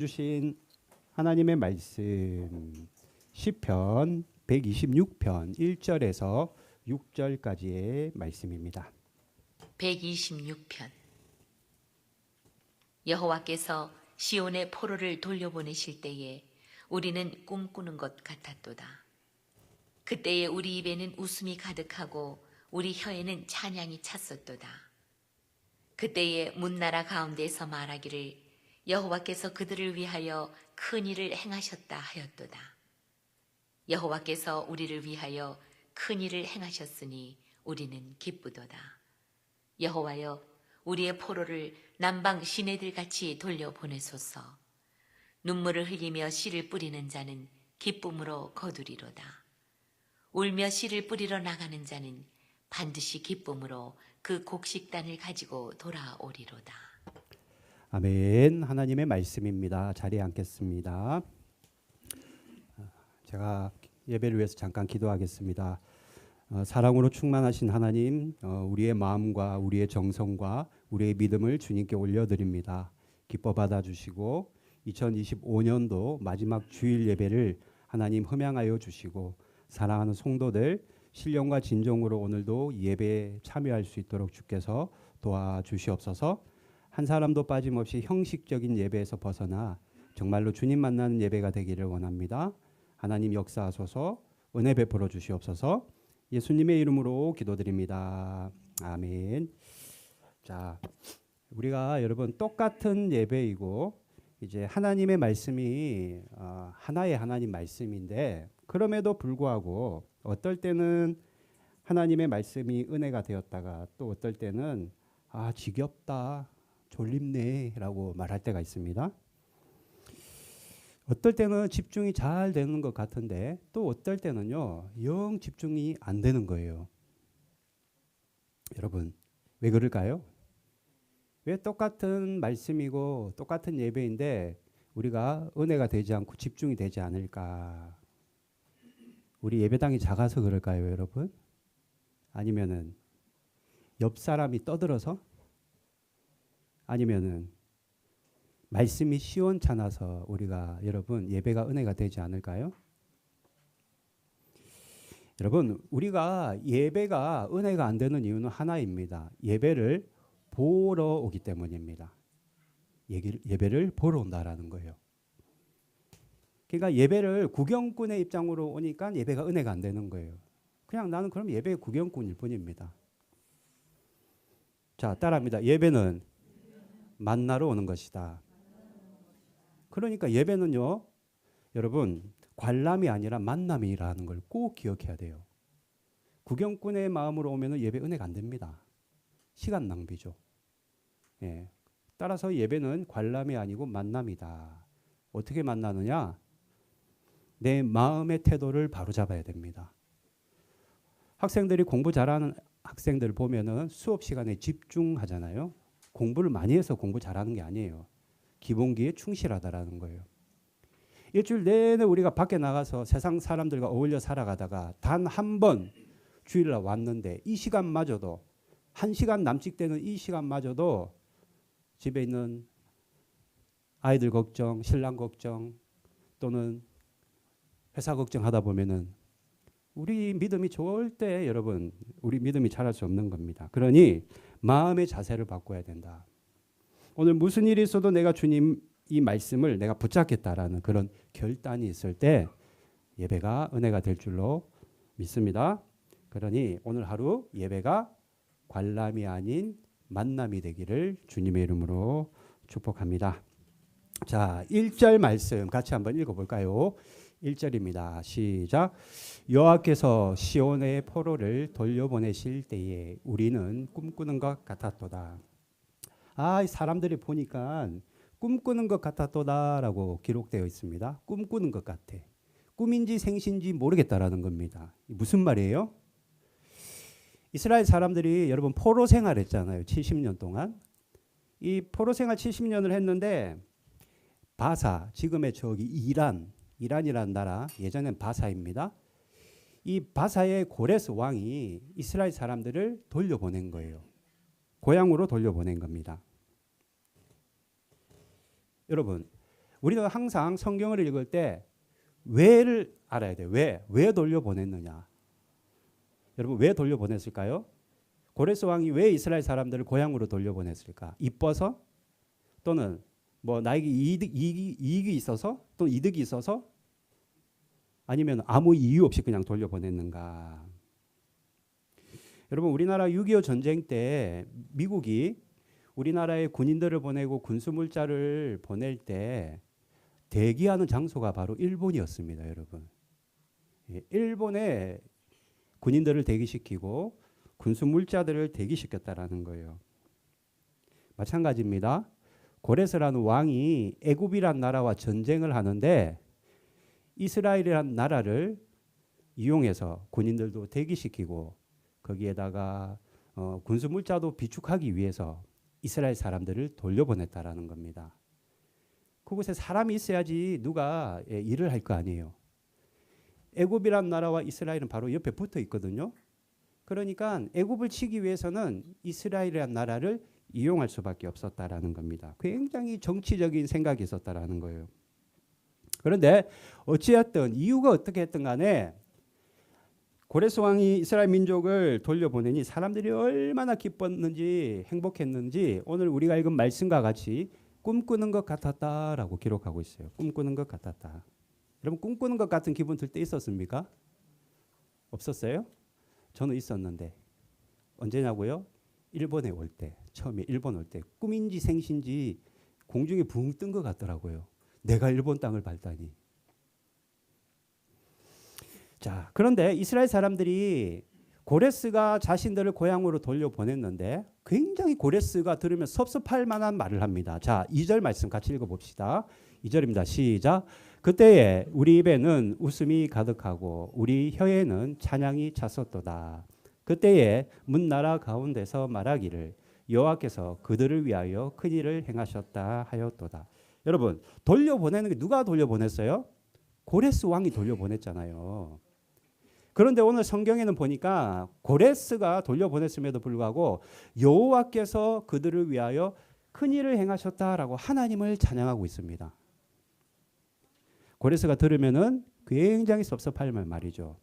주신 하나님의 말씀 시편 126편 1절에서 6절까지의 말씀입니다. 126편. 여호와께서 시온의 포로를 돌려보내실 때에 우리는 꿈꾸는 것 같았도다. 그때에 우리 입에는 웃음이 가득하고 우리 혀에는 찬양이 찼었도다. 그때에 문나라 가운데서 말하기를 여호와께서 그들을 위하여 큰 일을 행하셨다 하였도다. 여호와께서 우리를 위하여 큰 일을 행하셨으니 우리는 기쁘도다. 여호와여, 우리의 포로를 남방 시내들 같이 돌려보내소서. 눈물을 흘리며 씨를 뿌리는 자는 기쁨으로 거두리로다. 울며 씨를 뿌리러 나가는 자는 반드시 기쁨으로 그 곡식단을 가지고 돌아오리로다. 아멘. 하나님의 말씀입니다. 자리에 앉겠습니다. 제가 예배를 위해서 잠깐 기도하겠습니다. 사랑으로 충만하신 하나님, 우리의 마음과 우리의 정성과 우리의 믿음을 주님께 올려드립니다. 기뻐 받아주시고 2025년도 마지막 주일 예배를 하나님 흠양하여 주시고 사랑하는 성도들 신령과 진정으로 오늘도 예배에 참여할 수 있도록 주께서 도와주시옵소서. 한 사람도 빠짐없이 형식적인 예배에서 벗어나 정말로 주님 만나는 예배가 되기를 원합니다. 하나님 역사하소서. 은혜 베풀어 주시옵소서. 예수님의 이름으로 기도드립니다. 아멘. 자, 우리가 여러분 똑같은 예배이고 이제 하나님의 말씀이 하나의 하나님 말씀인데 그럼에도 불구하고 어떨 때는 하나님의 말씀이 은혜가 되었다가 또 어떨 때는 지겹다, 졸립네 라고 말할 때가 있습니다. 어떨 때는 집중이 잘 되는 것 같은데 또 어떨 때는요 영 집중이 안 되는 거예요. 여러분 왜 그럴까요? 왜 똑같은 말씀이고 똑같은 예배인데 우리가 은혜가 되지 않고 집중이 되지 않을까? 우리 예배당이 작아서 그럴까요, 여러분? 아니면은 옆 사람이 떠들어서? 아니면은 말씀이 시원찮아서 우리가 여러분 예배가 은혜가 되지 않을까요? 여러분 우리가 예배가 은혜가 안 되는 이유는 하나입니다. 예배를 보러 오기 때문입니다. 예배를 보러 온다라는 거예요. 그러니까 예배를 구경꾼의 입장으로 오니까 예배가 은혜가 안 되는 거예요. 그냥 나는 그럼 예배의 구경꾼일 뿐입니다. 자, 따라합니다. 예배는 만나러 오는 것이다. 그러니까 예배는요, 여러분 관람이 아니라 만남이라는 걸 꼭 기억해야 돼요. 구경꾼의 마음으로 오면 예배 은혜가 안 됩니다. 시간 낭비죠. 예. 따라서 예배는 관람이 아니고 만남이다. 어떻게 만나느냐? 내 마음의 태도를 바로잡아야 됩니다. 학생들이 공부 잘하는 학생들 보면은 수업 시간에 집중하잖아요. 공부를 많이 해서 공부 잘하는 게 아니에요. 기본기에 충실하다라는 거예요. 일주일 내내 우리가 밖에 나가서 세상 사람들과 어울려 살아가다가 단 한 번 주일날 왔는데 이 시간마저도 1시간 남짓 되는 이 시간마저도 집에 있는 아이들 걱정, 신랑 걱정 또는 회사 걱정하다 보면은 우리 믿음이 좋을 때 여러분 우리 믿음이 자랄 수 없는 겁니다. 그러니 마음의 자세를 바꿔야 된다. 오늘 무슨 일이 있어도 내가 주님 이 말씀을 내가 붙잡겠다라는 그런 결단이 있을 때 예배가 은혜가 될 줄로 믿습니다. 그러니 오늘 하루 예배가 관람이 아닌 만남이 되기를 주님의 이름으로 축복합니다. 자, 1절 말씀 같이 한번 읽어볼까요? 1절입니다. 시작. 여호와께서 시온의 포로를 돌려보내실 때에 우리는 꿈꾸는 것 같았도다. 사람들이 보니까 꿈꾸는 것 같았도다라고 기록되어 있습니다. 꿈꾸는 것 같아. 꿈인지 생신지 모르겠다라는 겁니다. 무슨 말이에요? 이스라엘 사람들이 여러분 포로 생활했잖아요. 70년 동안. 이 포로 생활 70년을 했는데 바사, 지금의 저기 이란이라는 나라, 예전엔 바사입니다. 이 바사의 고레스 왕이 이스라엘 사람들을 돌려보낸 거예요. 고향으로 돌려보낸 겁니다. 여러분 우리는 항상 성경을 읽을 때 왜를 알아야 돼요. 왜 돌려보냈느냐. 여러분 왜 돌려보냈을까요? 고레스 왕이 왜 이스라엘 사람들을 고향으로 돌려보냈을까? 이뻐서? 또는 뭐 나에게 이익이 있어서? 또 이득이 있어서? 아니면 아무 이유 없이 그냥 돌려보냈는가? 여러분 우리나라 6.25 전쟁 때 미국이 우리나라에 군인들을 보내고 군수물자를 보낼 때 대기하는 장소가 바로 일본이었습니다. 여러분. 일본에 군인들을 대기시키고 군수물자들을 대기시켰다라는 거예요. 마찬가지입니다. 고레스라는 왕이 애굽이란 나라와 전쟁을 하는데 이스라엘이란 나라를 이용해서 군인들도 대기시키고 거기에다가 군수물자도 비축하기 위해서 이스라엘 사람들을 돌려보냈다라는 겁니다. 그곳에 사람이 있어야지 누가 일을 할 거 아니에요. 애굽이란 나라와 이스라엘은 바로 옆에 붙어 있거든요. 그러니까 애굽을 치기 위해서는 이스라엘이란 나라를 이용할 수밖에 없었다라는 겁니다. 굉장히 정치적인 생각이 있었다라는 거예요. 그런데 어찌했든 이유가 어떻게 했든 간에 고레스 왕이 이스라엘 민족을 돌려보내니 사람들이 얼마나 기뻤는지 행복했는지 오늘 우리가 읽은 말씀과 같이 꿈꾸는 것 같았다라고 기록하고 있어요. 꿈꾸는 것 같았다. 여러분 꿈꾸는 것 같은 기분 들 때 있었습니까? 없었어요? 저는 있었는데 언제냐고요? 일본에 올 때, 처음에 일본 올 때 꿈인지 생신지 공중에 붕 뜬 것 같더라고요. 내가 일본 땅을 밟다니. 자, 그런데 이스라엘 사람들이 고레스가 자신들을 고향으로 돌려보냈는데 굉장히 고레스가 들으면 섭섭할 만한 말을 합니다. 자, 2절 말씀 같이 읽어봅시다. 2절입니다. 시작. 그때에 우리 입에는 웃음이 가득하고 우리 혀에는 찬양이 찼었도다. 그때에 문나라 가운데서 말하기를 여호와께서 그들을 위하여 큰 일을 행하셨다 하였도다. 여러분 돌려보내는 게 누가 돌려보냈어요? 고레스 왕이 돌려보냈잖아요. 그런데 오늘 성경에는 보니까 고레스가 돌려보냈음에도 불구하고 여호와께서 그들을 위하여 큰 일을 행하셨다라고 하나님을 찬양하고 있습니다. 고레스가 들으면은 굉장히 섭섭할 말이죠.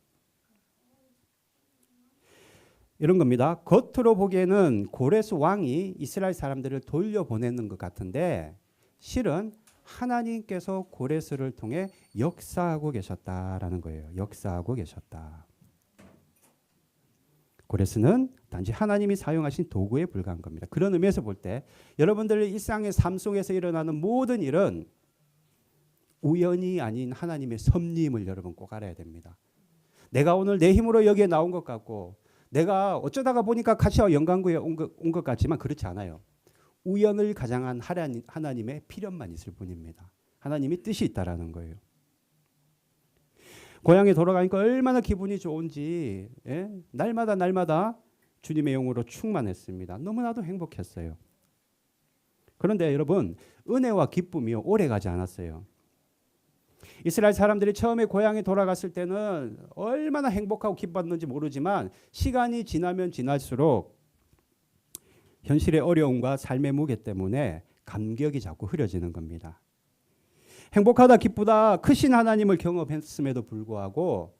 이런 겁니다. 겉으로 보기에는 고레스 왕이 이스라엘 사람들을 돌려보내는 것 같은데 실은 하나님께서 고레스를 통해 역사하고 계셨다라는 거예요. 역사하고 계셨다. 고레스는 단지 하나님이 사용하신 도구에 불과한 겁니다. 그런 의미에서 볼 때 여러분들의 일상의 삶 속에서 일어나는 모든 일은 우연이 아닌 하나님의 섭림을 여러분 꼭 알아야 됩니다. 내가 오늘 내 힘으로 여기에 나온 것 같고 내가 어쩌다가 보니까 카시와 영광구에 온 것 같지만 그렇지 않아요. 우연을 가장한 하나님의 필연만 있을 뿐입니다. 하나님이 뜻이 있다라는 거예요. 고향에 돌아가니까 얼마나 기분이 좋은지 날마다 주님의 영으로 충만했습니다. 너무나도 행복했어요. 그런데 여러분 은혜와 기쁨이 오래 가지 않았어요. 이스라엘 사람들이 처음에 고향에 돌아갔을 때는 얼마나 행복하고 기뻤는지 모르지만 시간이 지나면 지날수록 현실의 어려움과 삶의 무게 때문에 감격이 자꾸 흐려지는 겁니다. 행복하다 기쁘다 크신 하나님을 경험했음에도 불구하고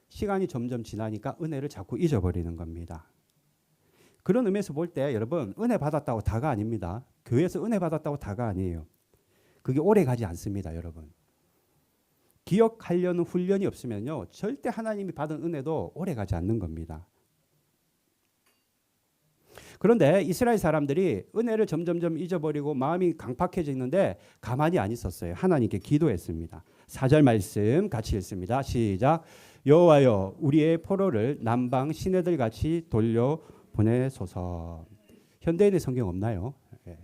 시간이 점점 지나니까 은혜를 자꾸 잊어버리는 겁니다. 그런 의미에서 볼 때 여러분 은혜 받았다고 다가 아닙니다. 교회에서 은혜 받았다고 다가 아니에요. 그게 오래 가지 않습니다. 여러분. 기억하려는 훈련이 없으면요 절대 하나님이 받은 은혜도 오래 가지 않는 겁니다. 그런데 이스라엘 사람들이 은혜를 점점점 잊어버리고 마음이 강팍해지는데 가만히 안 있었어요. 하나님께 기도했습니다. 4절 말씀 같이 읽습니다. 시작. 여호와여 우리의 포로를 남방 시내들 같이 돌려보내소서. 현대인의 성경 없나요?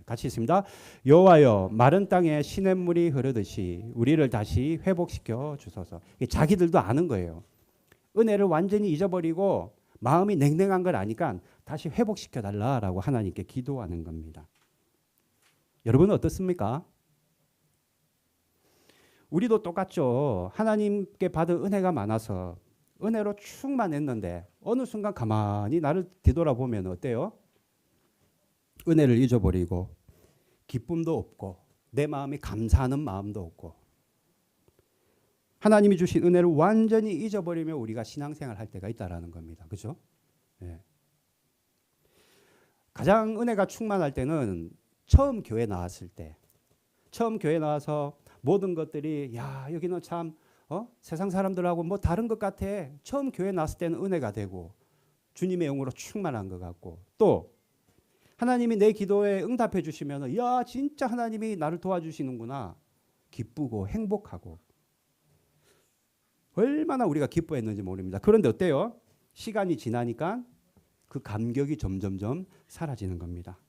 같이 있습니다. 여호와여 마른 땅에 시냇물이 흐르듯이 우리를 다시 회복시켜 주소서. 자기들도 아는 거예요. 은혜를 완전히 잊어버리고 마음이 냉랭한 걸 아니까 다시 회복시켜 달라라고 하나님께 기도하는 겁니다. 여러분은 어떻습니까? 우리도 똑같죠. 하나님께 받은 은혜가 많아서 은혜로 충만했는데 어느 순간 가만히 나를 뒤돌아보면 어때요? 은혜를 잊어버리고 기쁨도 없고 내 마음이 감사하는 마음도 없고 하나님이 주신 은혜를 완전히 잊어버리며 우리가 신앙생활 할 때가 있다라는 겁니다. 그죠? 예. 가장 은혜가 충만할 때는 처음 교회 나왔을 때, 처음 교회 나와서 모든 것들이 야 여기는 참 세상 사람들하고 뭐 다른 것 같아. 처음 교회 나왔을 때는 은혜가 되고 주님의 영으로 충만한 것 같고 또 하나님이 내 기도에 응답해 주시면 야 진짜 하나님이 나를 도와주시는구나 기쁘고 행복하고 얼마나 우리가 기뻐했는지 모릅니다. 그런데 어때요? 시간이 지나니까 그 감격이 점점점 사라지는 겁니다.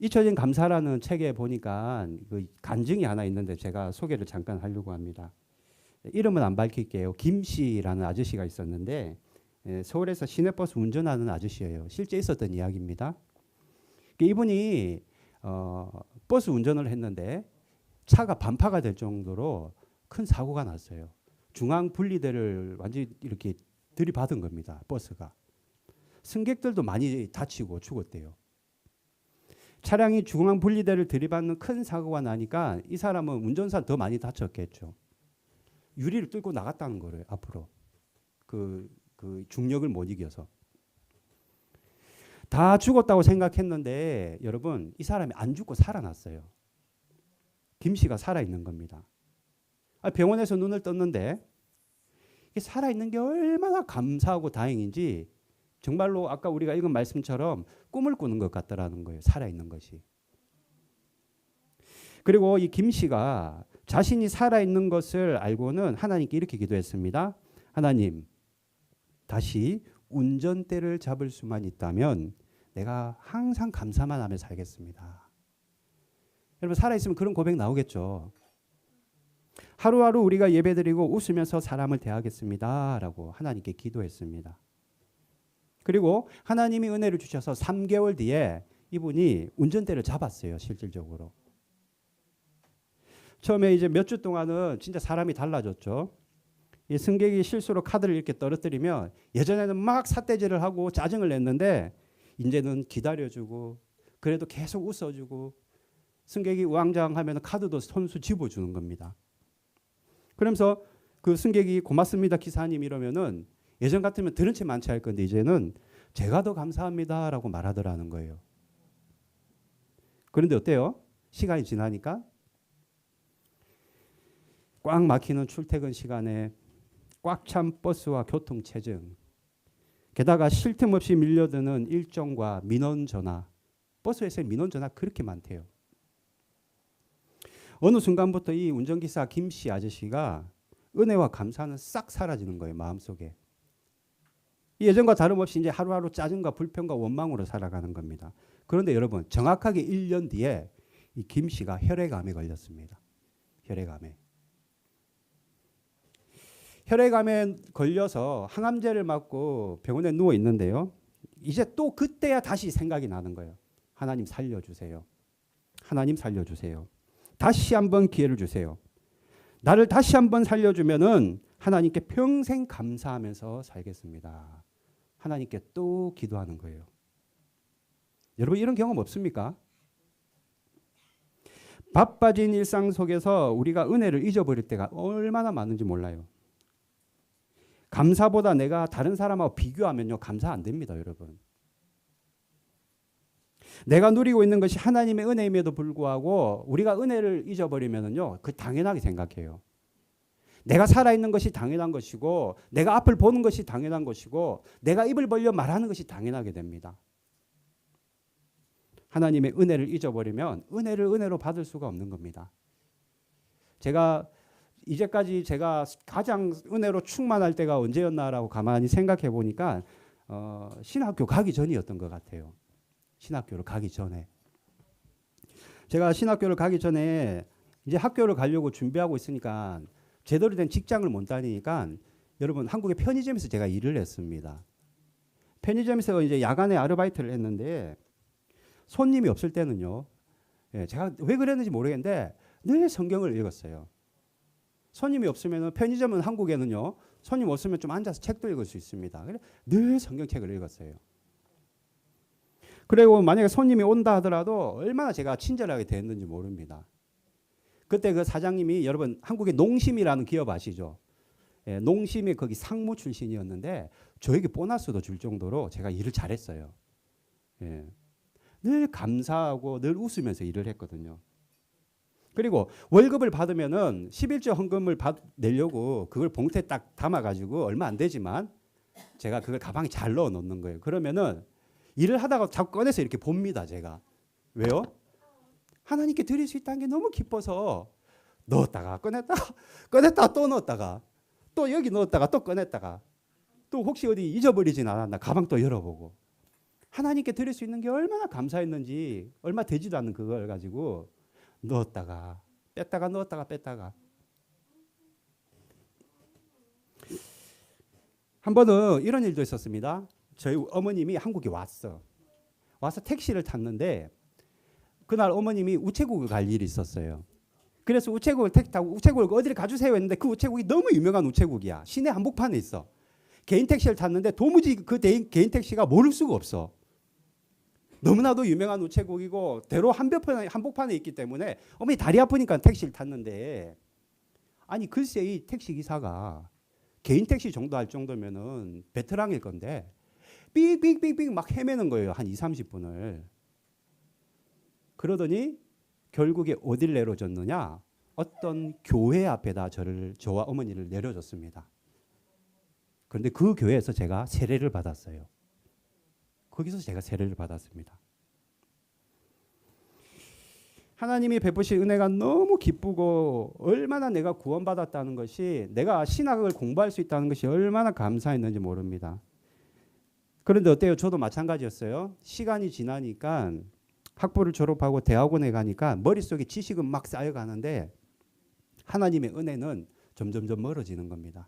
잊혀진 감사라는 책에 보니까 그 간증이 하나 있는데 제가 소개를 잠깐 하려고 합니다. 이름은 안 밝힐게요. 김 씨라는 아저씨가 있었는데 서울에서 시내버스 운전하는 아저씨예요. 실제 있었던 이야기입니다. 이분이 버스 운전을 했는데 차가 반파가 될 정도로 큰 사고가 났어요. 중앙 분리대를 완전히 이렇게 들이받은 겁니다. 버스가. 승객들도 많이 다치고 죽었대요. 차량이 중앙 분리대를 들이받는 큰 사고가 나니까 이 사람은 운전사 더 많이 다쳤겠죠. 유리를 뚫고 나갔다는 거예요. 앞으로. 그 중력을 못 이겨서. 다 죽었다고 생각했는데 여러분 이 사람이 안 죽고 살아났어요. 김 씨가 살아있는 겁니다. 병원에서 눈을 떴는데 살아있는 게 얼마나 감사하고 다행인지 정말로 아까 우리가 읽은 말씀처럼 꿈을 꾸는 것 같다라는 거예요. 살아있는 것이. 그리고 이 김 씨가 자신이 살아있는 것을 알고는 하나님께 이렇게 기도했습니다. 하나님, 다시 운전대를 잡을 수만 있다면 내가 항상 감사만 하며 살겠습니다. 여러분 살아있으면 그런 고백 나오겠죠. 하루하루 우리가 예배드리고 웃으면서 사람을 대하겠습니다. 라고 하나님께 기도했습니다. 그리고 하나님이 은혜를 주셔서 3개월 뒤에 이분이 운전대를 잡았어요. 실질적으로. 처음에 이제 몇 주 동안은 진짜 사람이 달라졌죠. 이 승객이 실수로 카드를 이렇게 떨어뜨리면 예전에는 막 삿대질을 하고 짜증을 냈는데 이제는 기다려주고 그래도 계속 웃어주고 승객이 우왕좌왕하면 카드도 손수 집어주는 겁니다. 그러면서 그 승객이 고맙습니다 기사님 이러면은 예전 같으면 들은 채 많지 할 건데 이제는 제가 더 감사합니다라고 말하더라는 거예요. 그런데 어때요? 시간이 지나니까 꽉 막히는 출퇴근 시간에 꽉 찬 버스와 교통체증 게다가 쉴 틈 없이 밀려드는 일정과 민원 전화 버스에서 민원 전화 그렇게 많대요. 어느 순간부터 이 운전기사 김씨 아저씨가 은혜와 감사는 싹 사라지는 거예요. 마음속에. 예전과 다름없이 이제 하루하루 짜증과 불평과 원망으로 살아가는 겁니다. 그런데 여러분 정확하게 1년 뒤에 이 김씨가 혈액암에 걸렸습니다. 혈액암에. 혈액암에 걸려서 항암제를 맞고 병원에 누워 있는데요. 이제 또 그때야 다시 생각이 나는 거예요. 하나님 살려주세요. 하나님 살려주세요. 다시 한번 기회를 주세요. 나를 다시 한번 살려주면은 하나님께 평생 감사하면서 살겠습니다. 하나님께 또 기도하는 거예요. 여러분 이런 경험 없습니까? 바빠진 일상 속에서 우리가 은혜를 잊어버릴 때가 얼마나 많은지 몰라요. 감사보다 내가 다른 사람하고 비교하면요 감사 안 됩니다, 여러분. 내가 누리고 있는 것이 하나님의 은혜임에도 불구하고 우리가 은혜를 잊어버리면요 그 당연하게 생각해요. 내가 살아있는 것이 당연한 것이고 내가 앞을 보는 것이 당연한 것이고 내가 입을 벌려 말하는 것이 당연하게 됩니다. 하나님의 은혜를 잊어버리면 은혜를 은혜로 받을 수가 없는 겁니다. 제가 이제까지 제가 가장 은혜로 충만할 때가 언제였나라고 가만히 생각해 보니까 신학교 가기 전이었던 것 같아요. 신학교를 가기 전에. 제가 신학교를 가기 전에 이제 학교를 가려고 준비하고 있으니까 제대로 된 직장을 못 다니니까 여러분 한국의 편의점에서 제가 일을 했습니다. 편의점에서 이제 야간에 아르바이트를 했는데 손님이 없을 때는요. 제가 왜 그랬는지 모르겠는데 늘 성경을 읽었어요. 손님이 없으면 편의점은 한국에는요. 손님 없으면 좀 앉아서 책도 읽을 수 있습니다. 늘 성경책을 읽었어요. 그리고 만약에 손님이 온다 하더라도 얼마나 제가 친절하게 대했는지 모릅니다. 그때 그 사장님이 여러분 한국의 농심이라는 기업 아시죠? 예, 농심이 거기 상무 출신이었는데 저에게 보너스도 줄 정도로 제가 일을 잘했어요. 예. 늘 감사하고 늘 웃으면서 일을 했거든요. 그리고 월급을 받으면은 11조 헌금을 내려고 그걸 봉투에 딱 담아가지고 얼마 안 되지만 제가 그걸 가방에 잘 넣어 놓는 거예요. 그러면은 일을 하다가 자꾸 꺼내서 이렇게 봅니다. 제가. 왜요? 하나님께 드릴 수 있다는 게 너무 기뻐서 넣었다가 꺼냈다가 또 넣었다가 또 여기 넣었다가 또 꺼냈다가 또 혹시 어디 잊어버리진 않았나 가방 또 열어보고 하나님께 드릴 수 있는 게 얼마나 감사했는지 얼마 되지도 않는 그걸 가지고 넣었다가 뺐다가 넣었다가 뺐다가 한 번은 이런 일도 있었습니다. 저희 어머님이 한국에 와서 택시를 탔는데 그날 어머님이 우체국을 갈 일이 있었어요. 그래서 우체국을 택시 타고 우체국을 어디를 가주세요 했는데 그 우체국이 너무 유명한 우체국이야. 시내 한복판에 있어. 개인 택시를 탔는데 도무지 그 개인 택시가 모를 수가 없어. 너무나도 유명한 우체국이고 대로 한복판에 있기 때문에 어머니 다리 아프니까 택시를 탔는데 아니 글쎄 이 택시 기사가 개인 택시 정도 할 정도면은 베테랑일 건데 삑삑삑삑 막 헤매는 거예요. 한 2~30분을. 그러더니 결국에 어딜 내려줬느냐? 어떤 교회 앞에다 저와 어머니를 내려줬습니다. 그런데 그 교회에서 제가 세례를 받았어요. 거기서 제가 세례를 받았습니다. 하나님이 베푸신 은혜가 너무 기쁘고 얼마나 내가 구원받았다는 것이 내가 신학을 공부할 수 있다는 것이 얼마나 감사했는지 모릅니다. 그런데 어때요? 저도 마찬가지였어요. 시간이 지나니까 학부를 졸업하고 대학원에 가니까 머릿속에 지식은 막 쌓여가는데 하나님의 은혜는 점점점 멀어지는 겁니다.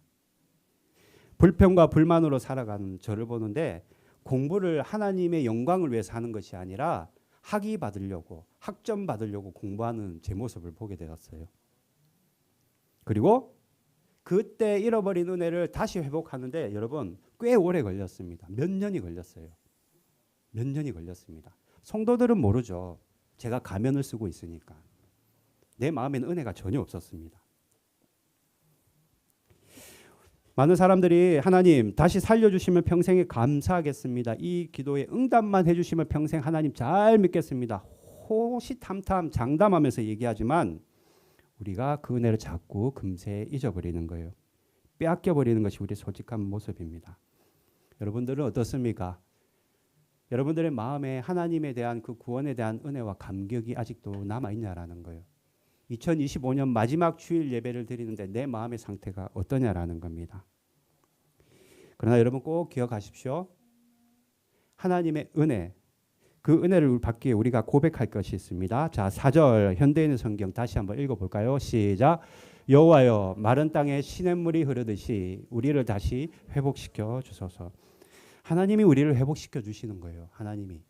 불평과 불만으로 살아가는 저를 보는데 공부를 하나님의 영광을 위해서 하는 것이 아니라 학위 받으려고 학점 받으려고 공부하는 제 모습을 보게 되었어요. 그리고 그때 잃어버린 은혜를 다시 회복하는데 여러분 꽤 오래 걸렸습니다. 몇 년이 걸렸어요. 몇 년이 걸렸습니다. 성도들은 모르죠. 제가 가면을 쓰고 있으니까. 내 마음에는 은혜가 전혀 없었습니다. 많은 사람들이 하나님 다시 살려주시면 평생에 감사하겠습니다. 이 기도에 응답만 해주시면 평생 하나님 잘 믿겠습니다. 호시탐탐 장담하면서 얘기하지만 우리가 그 은혜를 자꾸 금세 잊어버리는 거예요. 빼앗겨버리는 것이 우리의 솔직한 모습입니다. 여러분들은 어떻습니까? 여러분들의 마음에 하나님에 대한 그 구원에 대한 은혜와 감격이 아직도 남아있냐라는 거예요. 2025년 마지막 주일 예배를 드리는데 내 마음의 상태가 어떠냐라는 겁니다. 그러나 여러분 꼭 기억하십시오. 하나님의 은혜, 그 은혜를 받기 위해 우리가 고백할 것이 있습니다. 자, 4절 현대인의 성경 다시 한번 읽어볼까요? 시작. 여호와여 마른 땅에 시냇물이 흐르듯이 우리를 다시 회복시켜 주소서. 하나님이 우리를 회복시켜 주시는 거예요. 하나님이.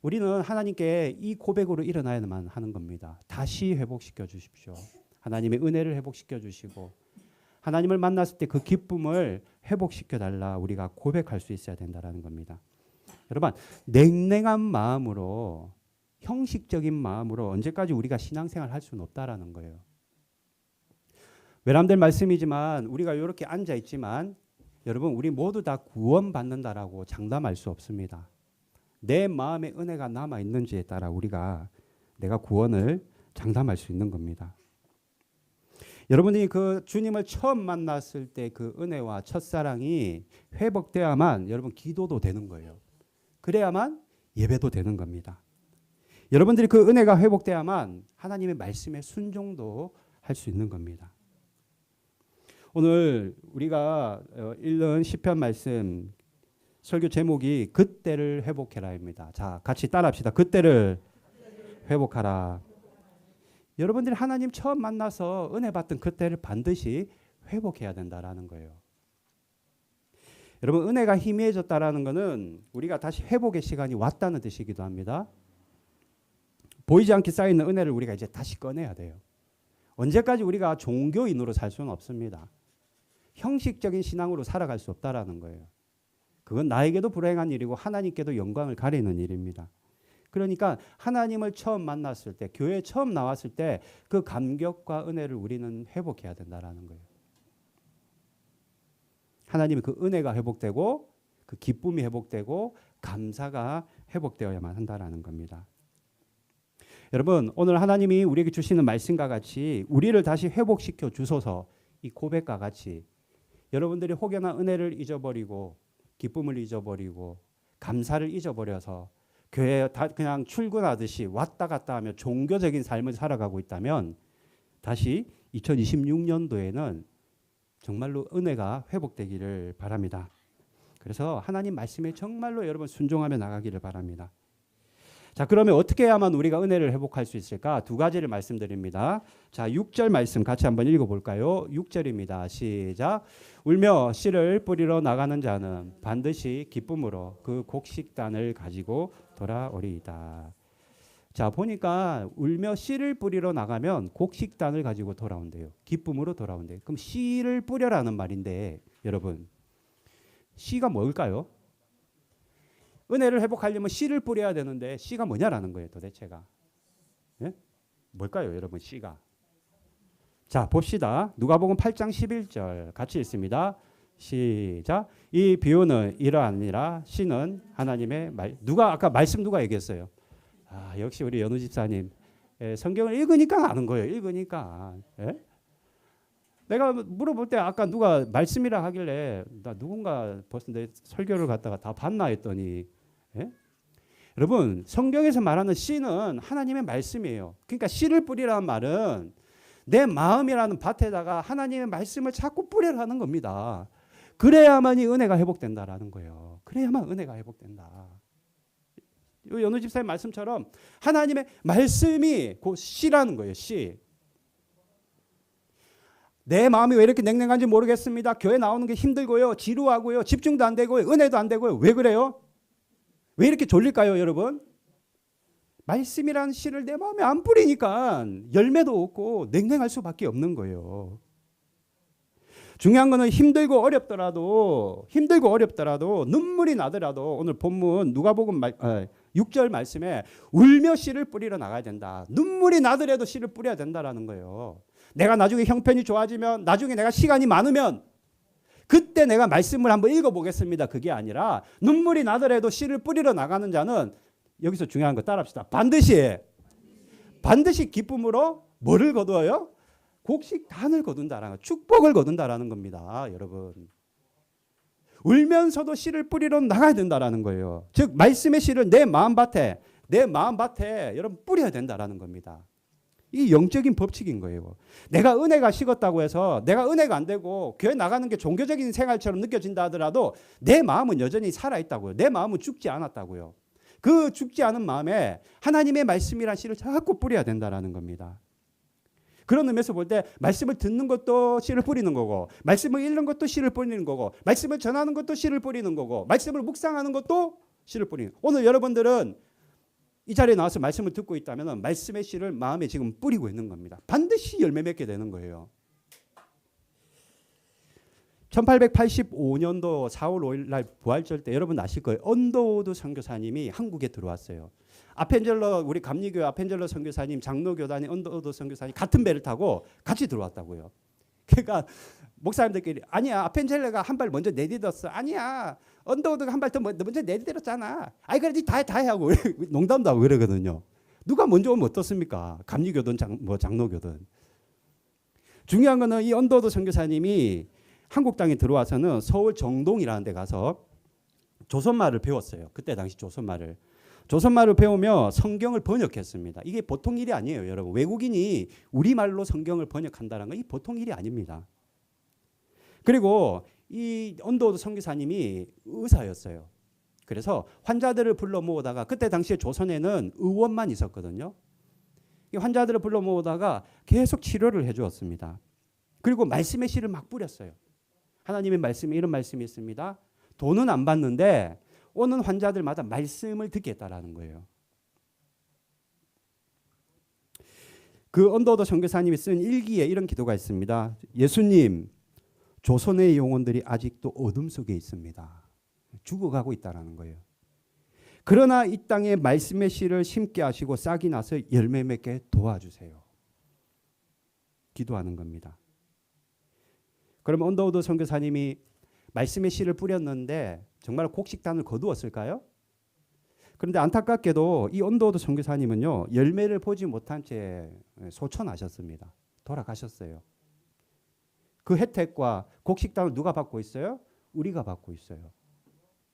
우리는 하나님께 이 고백으로 일어나야만 하는 겁니다. 다시 회복시켜 주십시오. 하나님의 은혜를 회복시켜 주시고 하나님을 만났을 때 그 기쁨을 회복시켜 달라 우리가 고백할 수 있어야 된다는 겁니다. 여러분 냉랭한 마음으로 형식적인 마음으로 언제까지 우리가 신앙생활 할 수는 없다라는 거예요. 외람될 말씀이지만 우리가 이렇게 앉아 있지만 여러분 우리 모두 다 구원받는다라고 장담할 수 없습니다. 내 마음에 은혜가 남아 있는지에 따라 우리가 내가 구원을 장담할 수 있는 겁니다. 여러분이 그 주님을 처음 만났을 때 그 은혜와 첫사랑이 회복돼야만 여러분 기도도 되는 거예요. 그래야만 예배도 되는 겁니다. 여러분들이 그 은혜가 회복돼야만 하나님의 말씀에 순종도 할 수 있는 겁니다. 오늘 우리가 읽은 시편 말씀 설교 제목이 그때를 회복해라입니다. 자, 같이 따라합시다. 그때를 회복하라. 여러분들이 하나님 처음 만나서 은혜 받던 그때를 반드시 회복해야 된다라는 거예요. 여러분 은혜가 희미해졌다라는 것은 우리가 다시 회복의 시간이 왔다는 뜻이기도 합니다. 보이지 않게 쌓이는 은혜를 우리가 이제 다시 꺼내야 돼요. 언제까지 우리가 종교인으로 살 수는 없습니다. 형식적인 신앙으로 살아갈 수 없다라는 거예요. 그건 나에게도 불행한 일이고 하나님께도 영광을 가리는 일입니다. 그러니까 하나님을 처음 만났을 때, 교회에 처음 나왔을 때 그 감격과 은혜를 우리는 회복해야 된다라는 거예요. 하나님의 그 은혜가 회복되고 그 기쁨이 회복되고 감사가 회복되어야만 한다라는 겁니다. 여러분, 오늘 하나님이 우리에게 주시는 말씀과 같이 우리를 다시 회복시켜 주소서, 이 고백과 같이 여러분들이 혹여나 은혜를 잊어버리고 기쁨을 잊어버리고 감사를 잊어버려서 교회에 다 그냥 출근하듯이 왔다 갔다 하며 종교적인 삶을 살아가고 있다면 다시 2026년도에는 정말로 은혜가 회복되기를 바랍니다. 그래서 하나님 말씀에 정말로 여러분 순종하며 나가기를 바랍니다. 자, 그러면 어떻게 해야만 우리가 은혜를 회복할 수 있을까? 두 가지를 말씀드립니다. 자, 6절 말씀 같이 한번 읽어볼까요? 6절입니다. 시작. 울며 씨를 뿌리러 나가는 자는 반드시 기쁨으로 그 곡식단을 가지고 돌아오리이다. 자, 보니까 울며 씨를 뿌리러 나가면 곡식단을 가지고 돌아온대요. 기쁨으로 돌아온대요. 그럼 씨를 뿌려라는 말인데 여러분, 씨가 뭘까요? 은혜를 회복하려면 씨를 뿌려야 되는데 씨가 뭐냐라는 거예요, 도대체가. 예? 뭘까요, 여러분, 씨가? 자, 봅시다. 누가복음 8장 11절 같이 읽습니다. 시작. 이 비유는 이러하니라. 씨는 하나님의 말. 누가 아까 말씀 누가 얘기했어요? 아, 역시 우리 연우 집사님. 예, 성경을 읽으니까 아는 거예요. 읽으니까. 예? 내가 물어볼 때 아까 누가 말씀이라 하길래 나 누군가 벌써 내 설교를 갖다가 다 봤나 했더니 예? 여러분, 성경에서 말하는 씨는 하나님의 말씀이에요. 그러니까 씨를 뿌리라는 말은 내 마음이라는 밭에다가 하나님의 말씀을 자꾸 뿌리라는 겁니다. 그래야만이 은혜가 회복된다라는 거예요. 그래야만 은혜가 회복된다. 연우 집사님 말씀처럼 하나님의 말씀이 그 씨라는 거예요. 씨. 내 마음이 왜 이렇게 냉랭한지 모르겠습니다. 교회 나오는 게 힘들고요. 지루하고요. 집중도 안 되고요. 은혜도 안 되고요. 왜 그래요? 왜 이렇게 졸릴까요, 여러분? 말씀이라는 씨를 내 마음에 안 뿌리니까 열매도 없고 냉랭할 수밖에 없는 거예요. 중요한 거는 힘들고 어렵더라도 눈물이 나더라도 오늘 본문 누가복음 6절 말씀에 울며 씨를 뿌리러 나가야 된다. 눈물이 나더라도 씨를 뿌려야 된다라는 거예요. 내가 나중에 형편이 좋아지면 나중에 내가 시간이 많으면 그때 내가 말씀을 한번 읽어보겠습니다. 그게 아니라 눈물이 나더라도 씨를 뿌리러 나가는 자는 여기서 중요한 거 따라합시다. 반드시 기쁨으로 뭐를 거두어요? 곡식단을 거둔다라는 거, 축복을 거둔다라는 겁니다. 여러분. 울면서도 씨를 뿌리러 나가야 된다라는 거예요. 즉 말씀의 씨를 내 마음밭에 여러분 뿌려야 된다라는 겁니다. 이 영적인 법칙인 거예요. 내가 은혜가 식었다고 해서 내가 은혜가 안 되고 교회 나가는 게 종교적인 생활처럼 느껴진다 하더라도 내 마음은 여전히 살아있다고요. 내 마음은 죽지 않았다고요. 그 죽지 않은 마음에 하나님의 말씀이란 씨를 자꾸 뿌려야 된다라는 겁니다. 그런 의미에서 볼 때 말씀을 듣는 것도 씨를 뿌리는 거고 말씀을 읽는 것도 씨를 뿌리는 거고 말씀을 전하는 것도 씨를 뿌리는 거고 말씀을 묵상하는 것도 씨를 뿌리는 거고 오늘 여러분들은 이 자리에 나와서 말씀을 듣고 있다면 말씀의 씨를 마음에 지금 뿌리고 있는 겁니다. 반드시 열매 맺게 되는 거예요. 1885년도 4월 5일 날 부활절 때 여러분 아실 거예요. 언더우드 선교사님이 한국에 들어왔어요. 아펜젤러 우리 감리교회 아펜젤러 선교사님 장로교단이 언더우드 선교사님 같은 배를 타고 같이 들어왔다고요. 그러니까 목사님들끼리 아니야 아펜젤러가 한 발 먼저 내딛었어. 아니야 언더우드가 한 발 더 먼저 내딛었잖아. 아이 그래 다 해 하고 농담도 하고 그러거든요. 누가 먼저 오면 어떻습니까? 감리교든 장로교든. 중요한 거는 이 언더우드 선교사님이 한국 땅에 들어와서는 서울 정동이라는 데 가서 조선말을 배웠어요. 그때 당시 조선말을 배우며 성경을 번역했습니다. 이게 보통 일이 아니에요, 여러분. 외국인이 우리말로 성경을 번역한다는 건 이 보통 일이 아닙니다. 그리고 이 언더우드 선교사님이 의사였어요. 그래서 환자들을 불러 모으다가 그때 당시에 조선에는 의원만 있었거든요. 이 환자들을 불러 모으다가 계속 치료를 해 주었습니다. 그리고 말씀의 씨를 막 뿌렸어요. 하나님의 말씀에 이런 말씀이 있습니다. 돈은 안 받는데 오는 환자들마다 말씀을 듣겠다라는 거예요. 그 언더우드 선교사님이 쓴 일기에 이런 기도가 있습니다. 예수님, 조선의 영혼들이 아직도 어둠 속에 있습니다. 죽어가고 있다라는 거예요. 그러나 이 땅에 말씀의 씨를 심게 하시고 싹이 나서 열매 맺게 도와주세요. 기도하는 겁니다. 그럼 언더우드 선교사님이 말씀의 씨를 뿌렸는데 정말 곡식단을 거두었을까요? 그런데 안타깝게도 이 언더우드 선교사님은요, 열매를 보지 못한 채 소천하셨습니다. 돌아가셨어요. 그 혜택과 곡식단을 누가 받고 있어요? 우리가 받고 있어요.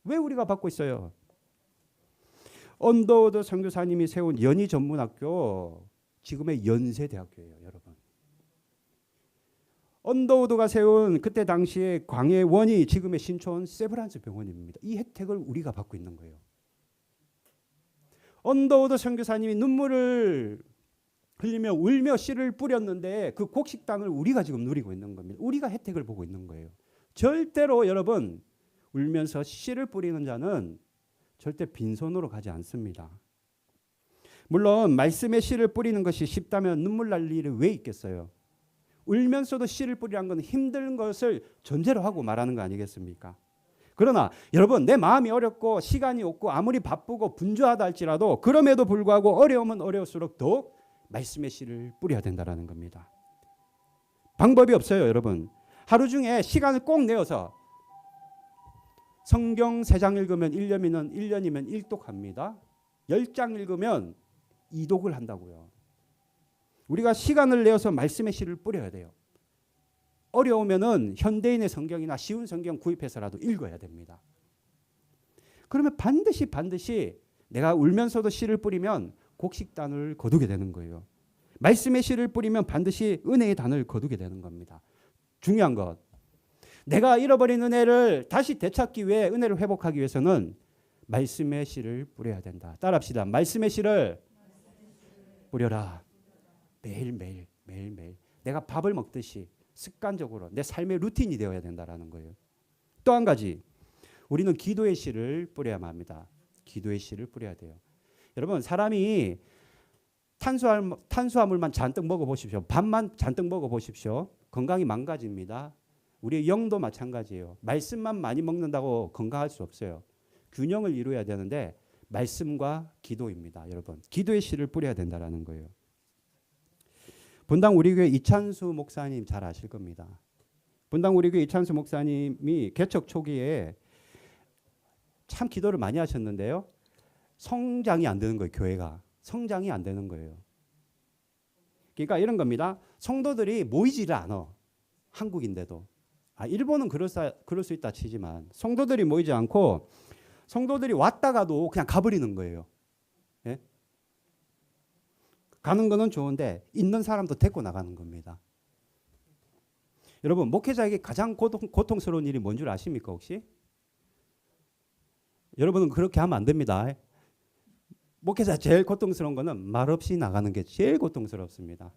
왜 우리가 받고 있어요? 언더우드 선교사님이 세운 연희 전문학교, 지금의 연세대학교예요, 여러분. 언더우드가 세운 그때 당시에 광해원이 지금의 신촌 세브란스 병원입니다. 이 혜택을 우리가 받고 있는 거예요. 언더우드 선교사님이 눈물을 흘리며 울며 씨를 뿌렸는데 그 곡식단을 우리가 지금 누리고 있는 겁니다. 우리가 혜택을 보고 있는 거예요. 절대로 여러분, 울면서 씨를 뿌리는 자는 절대 빈손으로 가지 않습니다. 물론 말씀의 씨를 뿌리는 것이 쉽다면 눈물 날 일이 왜 있겠어요? 울면서도 씨를 뿌리라는 건 힘든 것을 전제로 하고 말하는 거 아니겠습니까? 그러나 여러분, 내 마음이 어렵고 시간이 없고 아무리 바쁘고 분주하다 할지라도 그럼에도 불구하고 어려우면 어려울수록 더욱 말씀의 씨를 뿌려야 된다는 겁니다. 방법이 없어요, 여러분. 하루 중에 시간을 꼭 내어서 성경 3장 읽으면 1년이면 1독합니다. 10장 읽으면 2독을 한다고요. 우리가 시간을 내어서 말씀의 씨를 뿌려야 돼요. 어려우면은 현대인의 성경이나 쉬운 성경 구입해서라도 읽어야 됩니다. 그러면 반드시 내가 울면서도 씨를 뿌리면 곡식단을 거두게 되는 거예요. 말씀의 씨를 뿌리면 반드시 은혜의 단을 거두게 되는 겁니다. 중요한 것, 내가 잃어버린 은혜를 다시 되찾기 위해, 은혜를 회복하기 위해서는 말씀의 씨를 뿌려야 된다. 따라합시다. 말씀의 씨를 뿌려라. 매일매일. 내가 밥을 먹듯이 습관적으로 내 삶의 루틴이 되어야 된다는 거예요. 또 한 가지, 우리는 기도의 씨를 뿌려야만 합니다. 기도의 씨를 뿌려야 돼요. 여러분, 사람이 탄수화물만 잔뜩 먹어보십시오. 밥만 잔뜩 먹어보십시오. 건강이 망가집니다. 우리의 영도 마찬가지예요. 말씀만 많이 먹는다고 건강할 수 없어요. 균형을 이루어야 되는데 말씀과 기도입니다. 여러분, 기도의 씨를 뿌려야 된다는 거예요. 분당 우리교회 이찬수 목사님 잘 아실 겁니다. 분당 우리교회 이찬수 목사님이 개척 초기에 참 기도를 많이 하셨는데요. 성장이 안 되는 거예요. 교회가. 성장이 안 되는 거예요. 그러니까 이런 겁니다. 성도들이 모이지를 않아. 한국인데도. 일본은 그럴 수 있다 치지만 성도들이 모이지 않고 성도들이 왔다가도 그냥 가버리는 거예요. 예? 가는 거는 좋은데 있는 사람도 데리고 나가는 겁니다. 여러분, 목회자에게 가장 고통스러운 일이 뭔 줄 아십니까 혹시? 여러분은 그렇게 하면 안 됩니다. 목회자 제일 고통스러운 거는 말없이 나가는 게 제일 고통스럽습니다.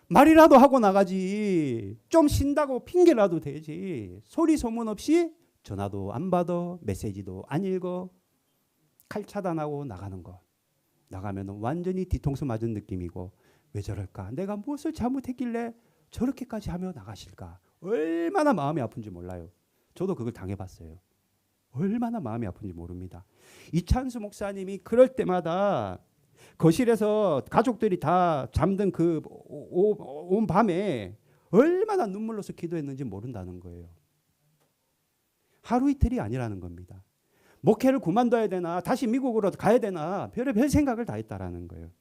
말이라도 하고 나가지. 좀 쉰다고 핑계라도 되지. 소리 소문 없이 전화도 안 받아, 메시지도 안 읽어, 칼 차단하고 나가는 거. 나가면 완전히 뒤통수 맞은 느낌이고, 왜 저럴까? 내가 무엇을 잘못했길래 저렇게까지 하며 나가실까? 얼마나 마음이 아픈지 몰라요. 저도 그걸 당해봤어요. 얼마나 마음이 아픈지 모릅니다. 이찬수 목사님이 그럴 때마다 거실에서 가족들이 다 잠든 그 온 밤에 얼마나 눈물로서 기도했는지 모른다는 거예요. 하루 이틀이 아니라는 겁니다. 목회를 그만둬야 되나, 다시 미국으로 가야 되나, 별의별 생각을 다 했다라는 거예요.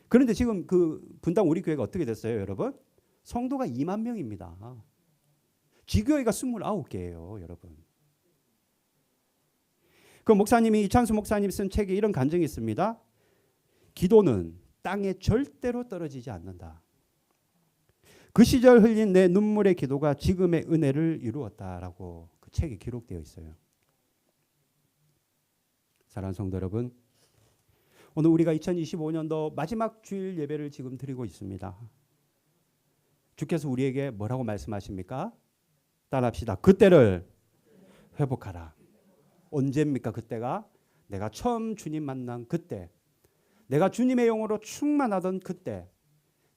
그런데 지금 그 분당 우리 교회가 어떻게 됐어요, 여러분? 성도가 2만 명입니다. 지교회가 29개예요, 여러분. 그 목사님이, 이찬수 목사님 쓴 책에 이런 간증이 있습니다. 기도는 땅에 절대로 떨어지지 않는다. 그 시절 흘린 내 눈물의 기도가 지금의 은혜를 이루었다라고 그 책에 기록되어 있어요. 사랑하는 성도 여러분, 오늘 우리가 2025년도 마지막 주일 예배를 지금 드리고 있습니다. 주께서 우리에게 뭐라고 말씀하십니까? 따라합시다. 그때를 회복하라. 언제입니까? 그때가 내가 처음 주님 만난 그때, 내가 주님의 영으로 충만하던 그때,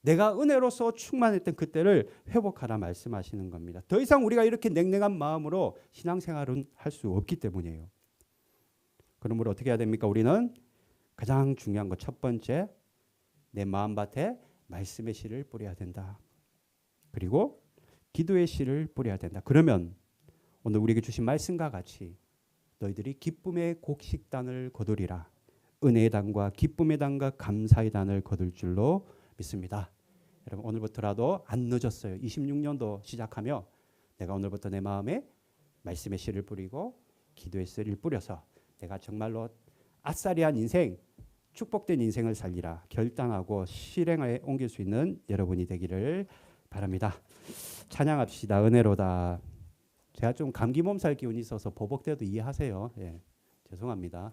내가 은혜로서 충만했던 그때를 회복하라 말씀하시는 겁니다. 더 이상 우리가 이렇게 냉랭한 마음으로 신앙생활은 할 수 없기 때문이에요. 그러므로 어떻게 해야 됩니까? 우리는 가장 중요한 것 첫 번째, 내 마음밭에 말씀의 씨를 뿌려야 된다. 그리고 기도의 씨를 뿌려야 된다. 그러면 오늘 우리에게 주신 말씀과 같이 너희들이 기쁨의 곡식단을 거두리라. 은혜의 단과 기쁨의 단과 감사의 단을 거둘 줄로 믿습니다. 여러분 오늘부터라도 안 늦었어요. 26년도 시작하며 내가 오늘부터 내 마음에 말씀의 씨를 뿌리고 기도의 씨를 뿌려서 내가 정말로 아싸리한 인생, 축복된 인생을 살리라 결단하고 실행에 옮길 수 있는 여러분이 되기를 바랍니다. 찬양합시다. 은혜로다. 제가 좀 감기 몸살 기운이 있어서 보복돼도 이해하세요. 예, 죄송합니다.